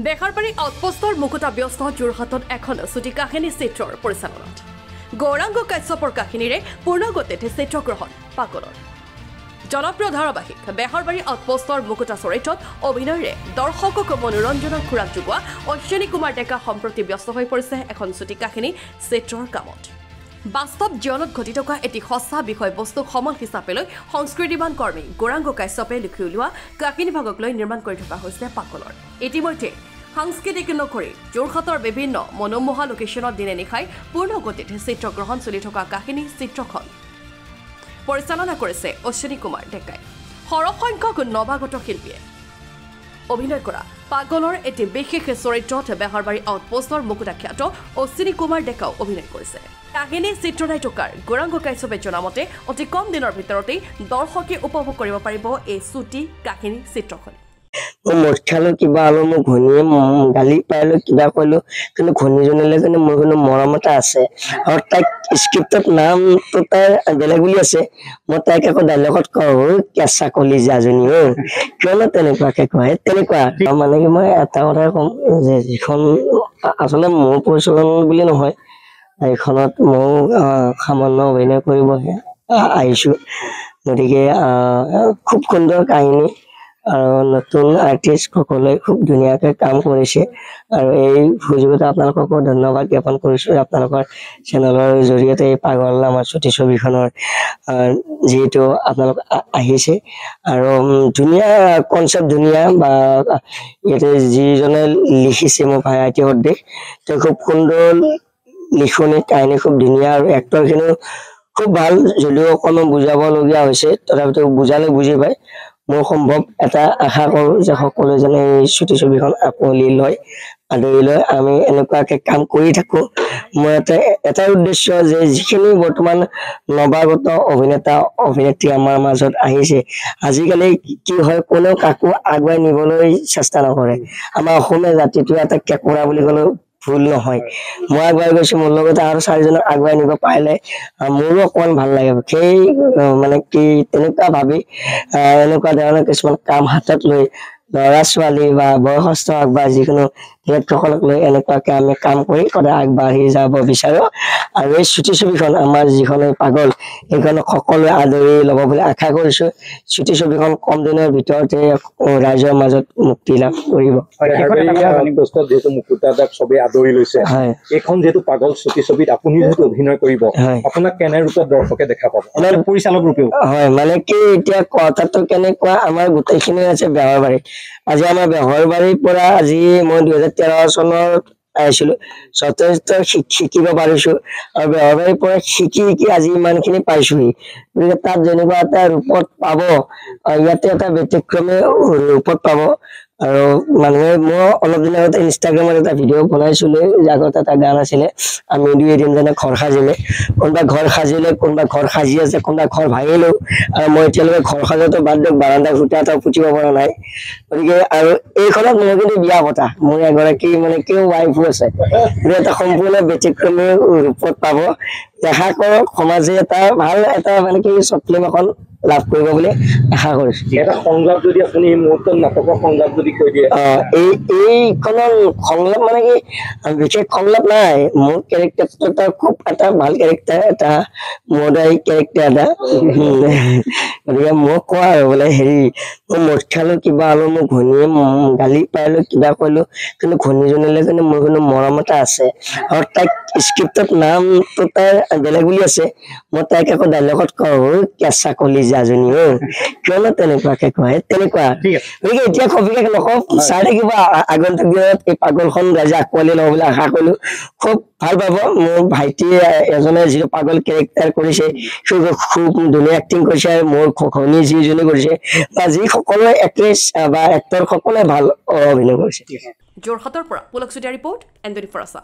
বেহাৰবাৰী আউটপোষ্টৰ মুকুতা ব্যস্ত যোৰহাটত এখন ছুটি কাহিনী চিত্ৰৰ পৰিচালনাত গৌৰাংগ কাশ্যপৰ কাহিনীৰে পূৰ্ণগতিত চিত্ৰগ্ৰহণ পাগলৰ জনপ্ৰিয় ধাৰাবাহিক বেহাৰবাৰী আউটপোষ্টৰ মুকুতা চৰিত্ৰত অভিনয়েৰে দৰ্শকক মনোৰঞ্জনৰ খোৰাক যোগোৱা অশ্বিনী কুমাৰ ডেকা সম্প্ৰতি ব্যস্ত হৈ পৰিছে এখন ছুটি কাহিনী চিত্ৰৰ কামত বাস্তৱ জীৱনত ঘটি থকা এটি সঁচা বিষয়বস্তুক সমল হিচাপে লৈ সংস্কৃতিবান কৰ্মী গৌৰাংগ কাশ্যপে লিখি উলিওৱা কাহিনীভাগক লৈ নিৰ্মাণ কৰি থকা হৈছে পাগলৰ ইতিমধ্যে সাংস্কৃতিক নকৰি যোৰহাটৰ বিভিন্ন মনোমোহা লোকেশ্যনত দিনে নিশাই পূৰ্ণগতিত চিত্ৰগ্ৰহণ চলি থকা কাহিনী চিত্ৰখন পৰিচালনা কৰিছে অশ্বিনী কুমাৰ ডেকাই সৰহসংখ্যক নৱাগত শিল্পীয়ে অভিনয় কৰা পাগলৰ এটি বিশেষ চৰিত্ৰত বেহাৰবাৰী আউটপোষ্টৰ মুকুতা খ্যাত অশ্বিনী কুমাৰ ডেকাও অভিনয় কৰিছে কাহিনী চিত্ৰনাট্যকাৰ গৌৰাংগ কাশ্যপে জনামতে অতি কম দিনৰ ভিতৰতেই দৰ্শকে উপভোগ কৰিব পাৰিব এই ছুটি কাহিনী চিত্ৰখন মোৰখালো কিবা আলো মোক ঘনীয়ে গালি পাইলো কিবা কইলো কিন্তু ঘনীজনীলে কিন্তু মোৰ কোনো মৰম এটা আছে আৰু তাইক স্ক্ৰিপ্টত নামটো তাইৰ বেলেগ বুলি আছে মই তাইক আকৌ ডাইলগত কওঁ কেঁচা কলিজাজনী কিয়নো তেনেকুৱাকে কয় তেনেকুৱা মানে কি মই এটা কথা কম যে যিখন আচলতে মোৰ পৰিচালন বুলি নহয় এইখনত মই সামান্য অভিনয় কৰিবহে আহিছো গতিকে খুব সুন্দৰ কাহিনী আৰু নতুন আৰ্টিষ্ট সকলে খুব ধুনীয়াকৈ কাম কৰিছে আৰু এই সুযোগতে আপোনালোকক ধন্যবাদ জ্ঞাপন কৰিছো আপোনালোকৰ চেনেলৰ জৰিয়তে এই পাগল নামৰ ছুটি ছবিখনৰ যেটো আপোনালোক আহিছে আৰু ধুনীয়া কনসেপ্ট ধুনীয়া বা ইয়াতে যিজনে লিখিছে মোৰ ভাইটি হদ্দে তেওঁ খুব সুন্দৰ লিখনি কাহিনী খুব ধুনীয়া আৰু এক্টৰখিনি খুব ভাল যদিও অকণমান বুজাবলগীয়া হৈছে তথাপিতো বুজালে বুজি পায় মই সম্ভৱ এটা আশা কৰো যে সকলো জনে এই ছুটি ছবিখন আকোৱালি লয় আদৰি লয় আমি এনেকুৱাকে কাম কৰি থাকো মই এটা উদ্দেশ্য যে যিখিনি বৰ্তমান নৱাগত অভিনেতা অভিনেত্ৰী আমাৰ মাজত আহিছে আজিকালি কি হয় কোনো কাকো আগুৱাই নিবলৈ চেষ্টা নকৰে আমাৰ অসমীয়া জাতিটো এটা কেকুৰা বুলি ক'লেও ভুল নহয় মই আগুৱাই গৈছো মোৰ লগতে আৰু চাৰিজনক আগুৱাই নিব পাৰিলে মোৰো অকমান ভাল লাগে সেই মানে কি তেনেকুৱা ভাবি এনেকুৱা ধৰণৰ কিছুমান কাম হাতত লৈ ল'ৰা ছোৱালী বা বয়সস্থ বা যিকোনো ব্যক্তিসকলক লৈ এনেকুৱাকে আমি কাম কৰি সদায় আগবাঢ়ি যাব বিচাৰো আৰু এই ছুটি ছবিখন আমাৰ যিখন পাগল এইখনক সকলোৱে আদৰি ল'ব বুলি আশা কৰিছো ছুটি ছবিখন কম দিনৰ ভিতৰতে ৰাইজৰ মাজত মুক্তি লাভ কৰিব যেহেতু মুকুতাদাক সবে আদৰি লৈছে এইখন যেহেতু পাগল ছুটি ছবিত আপুনি যেহেতু অভিনয় কৰিব আপোনাক কেনে ৰূপত দৰ্শকে দেখা পাব পৰিচালক ৰূপেও হয় মানে কি এতিয়া কথাটো কেনেকুৱা আমাৰ গোটেইখিনি আছে বেহাৰবাৰী আজি আমাৰ বেহাৰবাৰীৰ পৰা আজি মই 2013 চনত আহিছিলো যথেষ্ট শিকিব পাৰিছো আৰু বেহাৰবাৰীৰ পৰা শিকি আজি ইমানখিনি পাইছোহি গতিকে তাত যেনেকুৱা এটা ৰূপত পাব ইয়াতে এটা ব্যতিক্ৰমী ৰূপত পাব আৰু মানুহে মই অলপ দিন আগতে ইনষ্টাগ্ৰামত এটা ভিডিঅ' বনাইছিলো আগত এটা গান আছিলে আমি দুই এদিন যেনে ঘৰ সাজিলে কোনোবা ঘৰ সাজিলে কোনোবা ঘৰ সাজি আছে কোনোবা ঘৰ ভাঙিলেও আৰু মই এতিয়ালৈকে ঘৰ সাজোতো বাদ দিয়ক বাৰান্দা ফুটা এটা পুতিব পৰা নাই গতিকে আৰু এইখনত মোৰ কিন্তু বিয়া পতা মোৰ এগৰাকী মানে কেও ৱাইফো আছে এটা সম্পূৰ্ণ ব্যতিক্ৰমী ৰূপত পাব দেখা কৰক সমাজে এটা ভাল এটা মানে কি শ্বৰ্ট ফিল্ম এখন লাভ কৰিব বুলি আশা কৰিছো এটা সংলাপ যদি আপুনি মুহূৰ্তত নাটকৰ সংলাপ যদি কৈ দিয়ে এইখনৰ সংলাপ মানে কি বিশেষ সংলাপ নাই মোৰ কেৰেক্টাৰটো এটা খুব এটা ভাল কেৰেক্টাৰ এটা মডাই কেৰেক্টাৰ এটা গতিকে মোক কোৱা আৰু বোলে হেৰি মই মোৰখালো কিবা আলো মোক ঘনীয়ে গালি পাইলো কিবা কইলো কিন্তু ঘনীজনীলে কিন্তু মোৰ কোনো মৰম এটা আছে আৰু তাইক স্ক্ৰিপ্টত নামটো তাইৰ বেলেগ বুলি আছে মই তাইক আকৌ ডাইলগত কওঁ কেঁচা কলিজাজনী কিয়নো তেনেকুৱাকে কয় তেনেকুৱা গতিকে এতিয়া কবিকে নকওঁ চাই থাকিব আগন্তুক দিনত এই পাগলখন ৰাইজে আকোৱালি ল'ব বুলি আশা কৰিলো খুব ভাল পাব মোৰ ভাইটি এজনে যিটো পাগল কেৰেক্টাৰ কৰিছে খুব ধুনীয়া এক্টিং কৰিছে আৰু মোৰ ঘনী যিজনী কৰিছে বা যি সকলোৱে এক্ট্ৰেছ বা এক্টৰ সকলোৱে ভাল অভিনয় কৰিছে যোৰহাটৰ পৰা পুলক চুতীয়া ৰিপৰ্ট এন24 আছা।